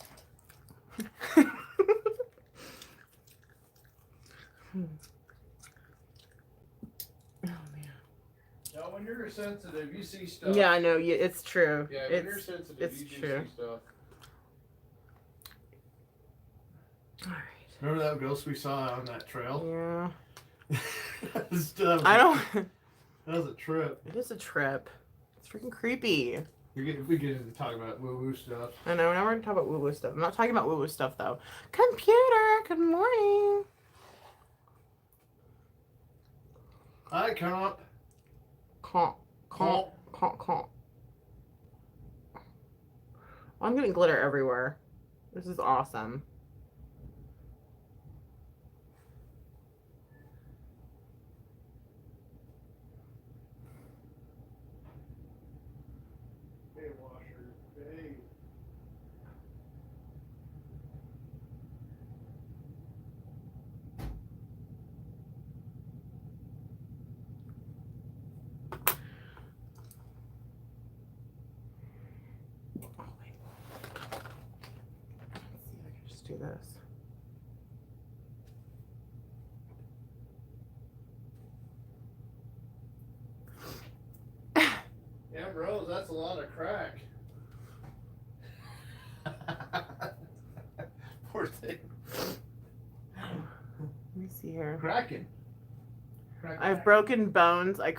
B: when you're sensitive, you see stuff.
A: Yeah, I know. It's true.
B: Yeah, when you're sensitive,
A: it's
B: you do
A: true.
B: see stuff.
A: All right.
B: Remember that ghost we saw on that trail?
A: Yeah.
B: I don't. That was a trip.
A: It is a trip. It's freaking creepy.
B: We get into talking about woo-woo stuff.
A: I know. Now we're going to talk about woo-woo stuff. I'm not talking about woo-woo stuff, though. Computer, good morning.
B: Hi, comp.
A: Comp. I'm getting glitter everywhere. This is awesome.
B: Hey, washer. Hey.
A: Oh, wait. Let's see if I can just do this.
B: Yeah, bros, that's a lot of crack. Poor thing.
A: Let me see here.
B: Cracking.
A: I've broken bones. I'm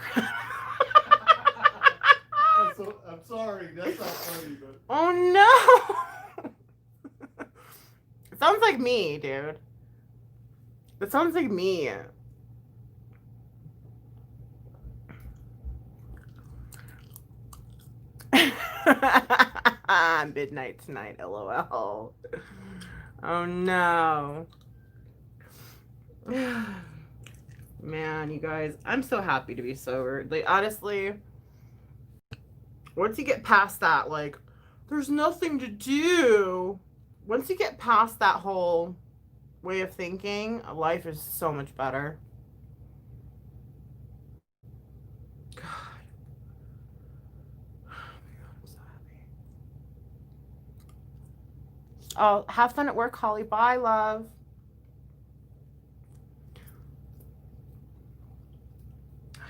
B: sorry, that's not funny, but.
A: Oh no! It sounds like me, dude. It sounds like me. Midnight tonight, LOL. Oh no. Man, you guys, I'm so happy to be sober. Like, honestly, once you get past that, like, there's nothing to do. Once you get past that whole way of thinking, life is so much better. God. Oh my God, I'm so happy. Oh, have fun at work, Holly. Bye, love.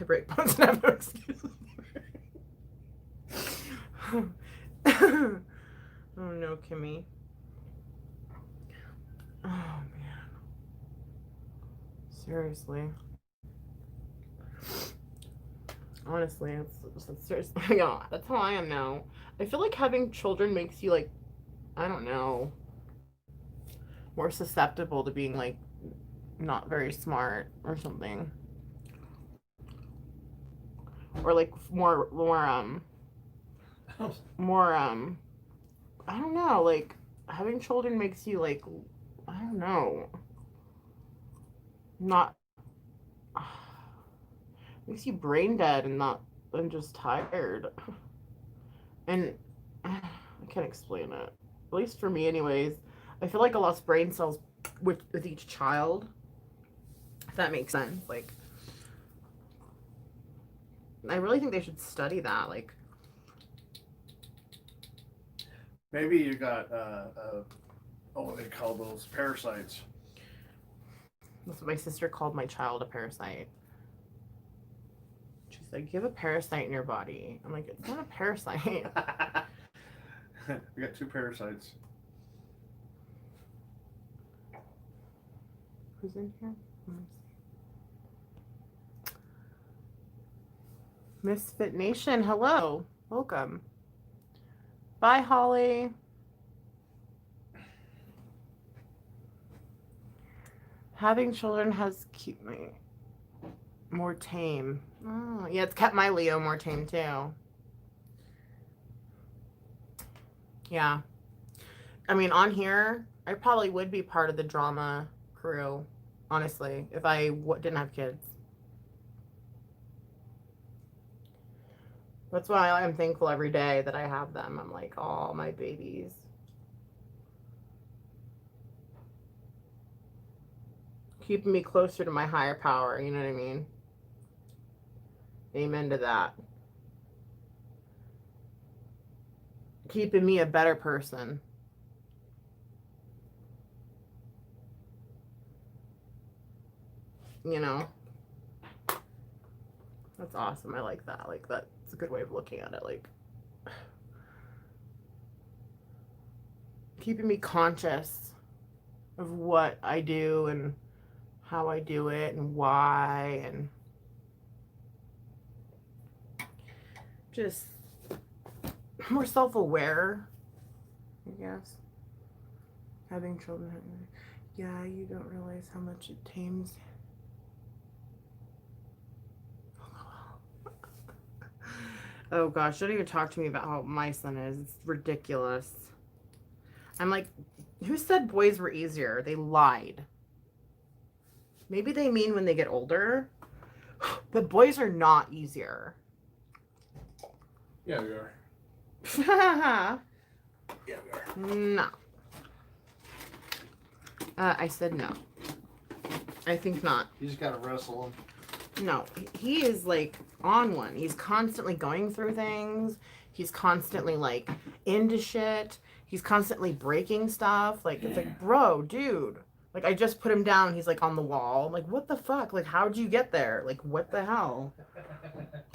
A: I break bones and have no excuses. Oh no, Kimmy. Oh man. Seriously. Honestly, it's seriously. Yeah, that's how I am now. I feel like having children makes you, like, I don't know, more susceptible to being, like, not very smart or something. Or like more I don't know, like having children makes you, like, I don't know, not makes you brain dead and just tired. And I can't explain it. At least for me anyways. I feel like I lost brain cells with each child. If that makes sense. Like, I really think they should study that. Like,
B: maybe you got what they call those parasites.
A: that's what my sister called my child, a parasite. She's like, you have a parasite in your body. I'm like, it's not a parasite.
B: We got 2 parasites.
A: Who's in here? Misfit Nation, hello. Welcome. Bye, Holly. Having children has kept me more tame. Oh, yeah, it's kept my Leo more tame too. Yeah. I mean, on here, I probably would be part of the drama crew, honestly, if I didn't have kids. That's why I'm thankful every day that I have them. I'm like, oh, my babies. Keeping me closer to my higher power, you know what I mean? Amen to that. Keeping me a better person. You know? That's awesome. I like that. Like, that's a good way of looking at it. Like, keeping me conscious of what I do and how I do it and why, and just more self-aware, I guess. Having children, yeah, you don't realize how much it tames. Oh gosh, don't even talk to me about how my son is. It's ridiculous. I'm like, who said boys were easier? They lied. Maybe they mean when they get older, but boys are not easier.
B: Yeah, we are.
A: Yeah,
B: we are.
A: No. I said no. I think not.
B: You just gotta wrestle him.
A: No, he is like on one. He's constantly going through things. He's constantly like into shit. He's constantly breaking stuff. Like, it's like, bro, dude. Like, I just put him down. He's like on the wall. I'm like, what the fuck? Like, how'd you get there? Like, what the hell?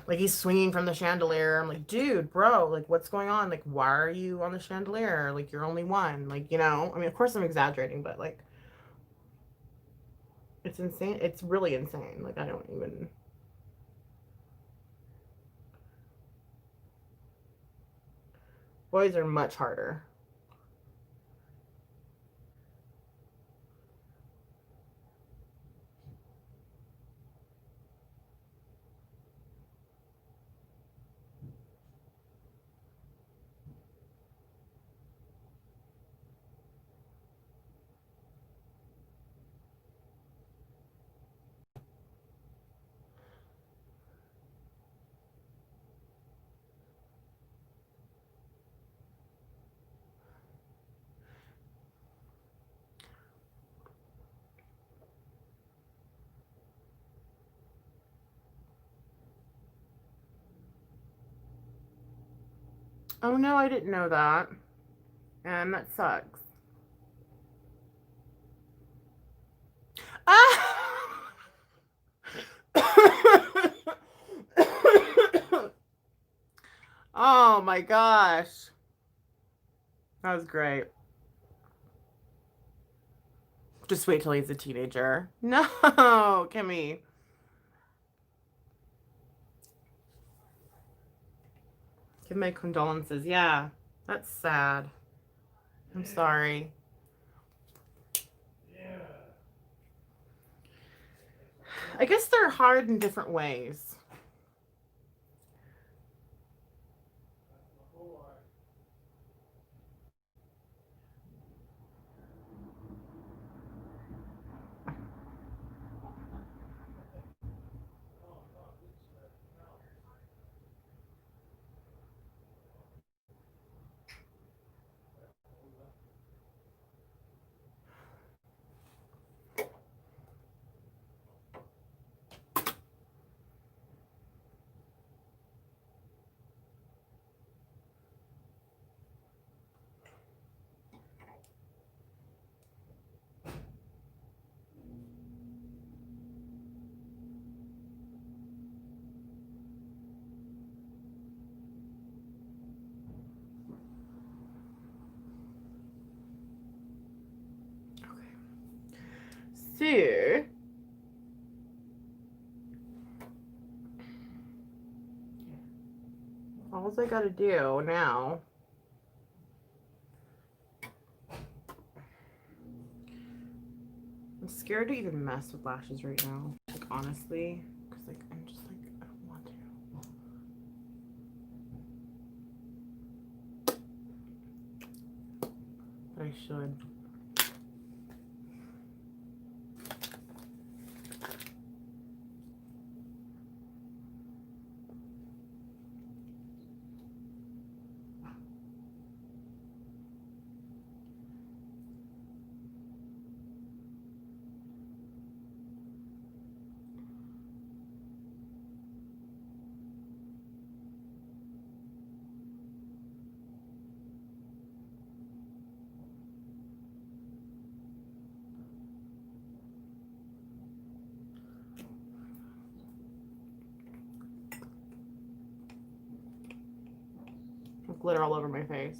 A: Like, he's swinging from the chandelier. I'm like, dude, bro, like, what's going on? Like, why are you on the chandelier? Like, you're only one. Like, you know? I mean, of course I'm exaggerating, but like, it's insane. It's really insane. Like, I don't even. Boys are much harder. Oh no, I didn't know that. And that sucks. Ah! Oh my gosh. That was great. Just wait till he's a teenager. No, Kimmy. Give my condolences. Yeah, that's sad. I'm sorry. I guess they're hard in different ways. So, all I gotta do now. I'm scared to even mess with lashes right now. Like, honestly, because like I'm just like, I don't want to. But I should. glitter all over my face.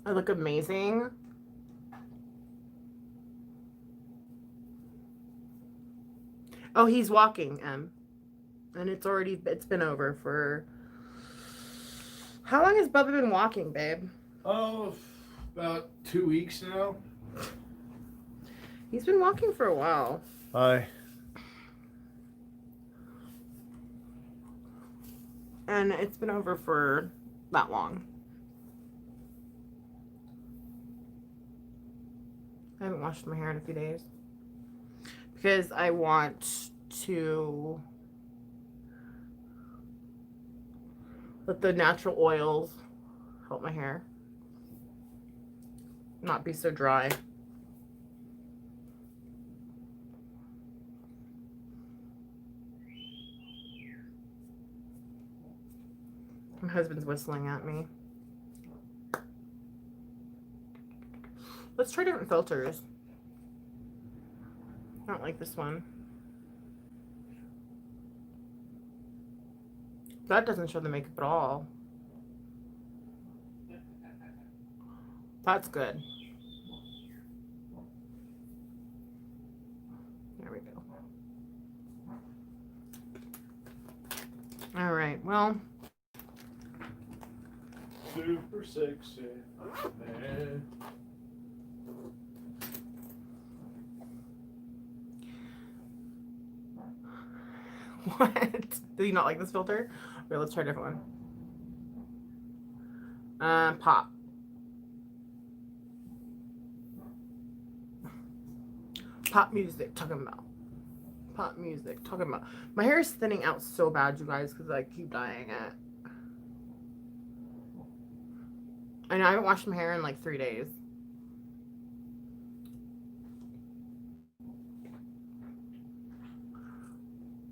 A: I look amazing. Oh, he's walking, and it's been over for... How long has Bubba been walking, babe?
B: Oh, about 2 weeks now.
A: He's been walking for a while.
B: Hi.
A: And it's been over for that long. I haven't washed my hair in a few days. Because I want to let the natural oils help my hair not be so dry. My husband's whistling at me. Let's try different filters. I don't like this one. That doesn't show the makeup at all. That's good. There we go. All right, well.
B: Super sexy. Man.
A: What? Do you not like this filter? Okay, let's try a different one. Pop. Pop music, talking about. Pop music, talking about. My hair is thinning out so bad, you guys, because I keep dyeing it. I know I haven't washed my hair in like 3 days.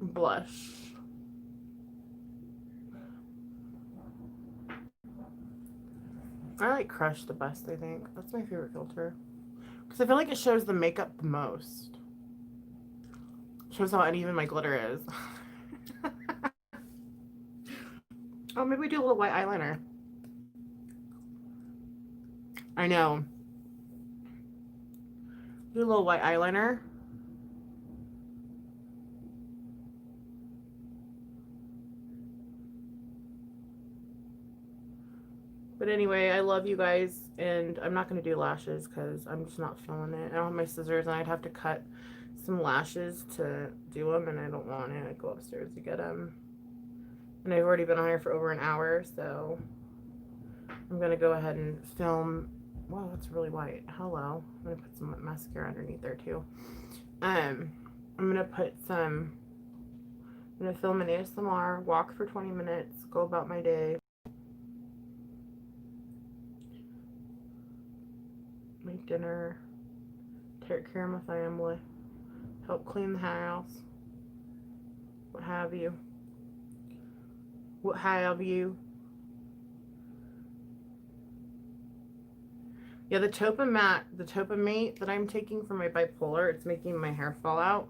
A: Blush. I like Crush the best, I think. That's my favorite filter. Because I feel like it shows the makeup the most. Shows how uneven my glitter is. Oh, maybe we do a little white eyeliner. I know. Do a little white eyeliner. But anyway, I love you guys, and I'm not going to do lashes because I'm just not feeling it. I don't have my scissors, and I'd have to cut some lashes to do them, and I don't want to. I go upstairs to get them. And I've already been on here for over an hour, so I'm going to go ahead and film. Wow, that's really white. Hello. I'm going to put some mascara underneath there, too. I'm going to put some... I'm going to film an ASMR, walk for 20 minutes, go about my day. Make dinner, take care of my family, help clean the house, what have you. What have you. Yeah, the Topamate that I'm taking for my bipolar, it's making my hair fall out.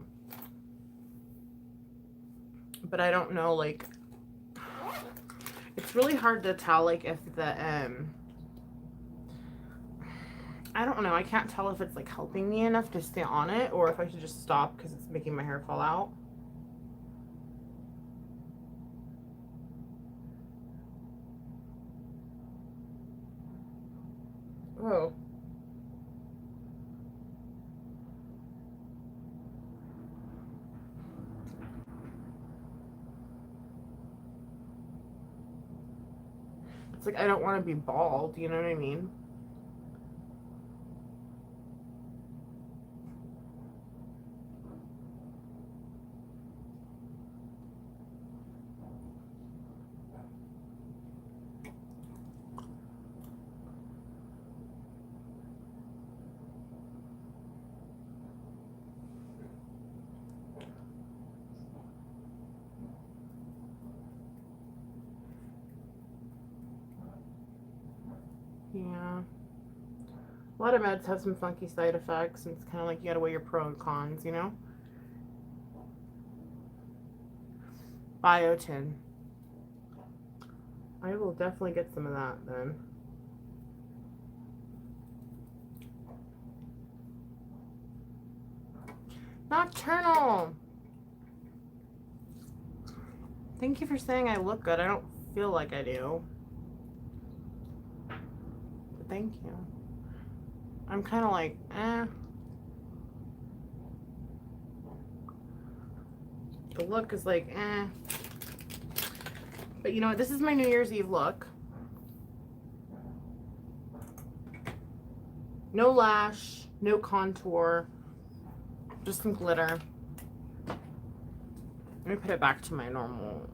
A: But I don't know, like, it's really hard to tell, like, if the, I don't know. I can't tell if it's like helping me enough to stay on it or if I should just stop because it's making my hair fall out. Oh. It's like I don't want to be bald, you know what I mean? A lot of meds have some funky side effects, and it's kind of like you gotta weigh your pros and cons, you know? Biotin. I will definitely get some of that then. Nocturnal. Thank you for saying I look good. I don't feel like I do. But thank you. I'm kind of like, eh. The look is like, eh. But you know what? This is my New Year's Eve look. No lash, no contour, just some glitter. Let me put it back to my normal.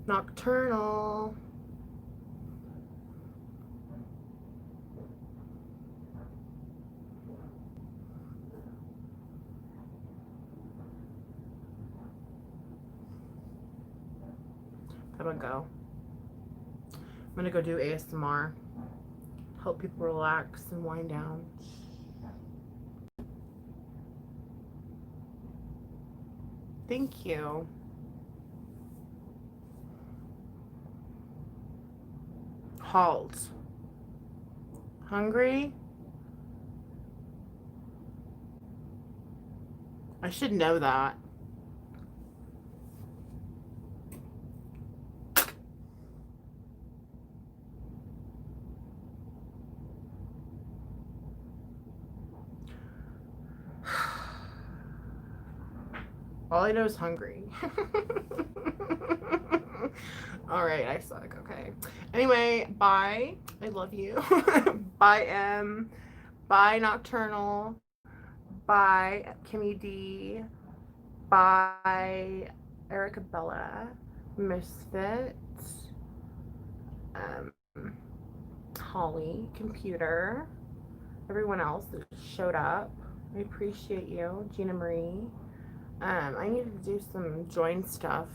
A: Nocturnal. That'll go. I'm gonna go do ASMR. Help people relax and wind down. Thank you. Halt. Hungry? I should know that. All I know is hungry. All right, I suck. Okay. Anyway, bye. I love you. Bye, M. Bye, Nocturnal. Bye, Kimmy D. Bye, Erica Bella. Misfit. Holly, Computer. Everyone else that showed up. I appreciate you. Gina Marie. I need to do some join stuff.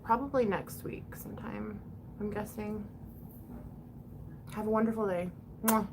A: Probably next week sometime, I'm guessing. Have a wonderful day. Mwah.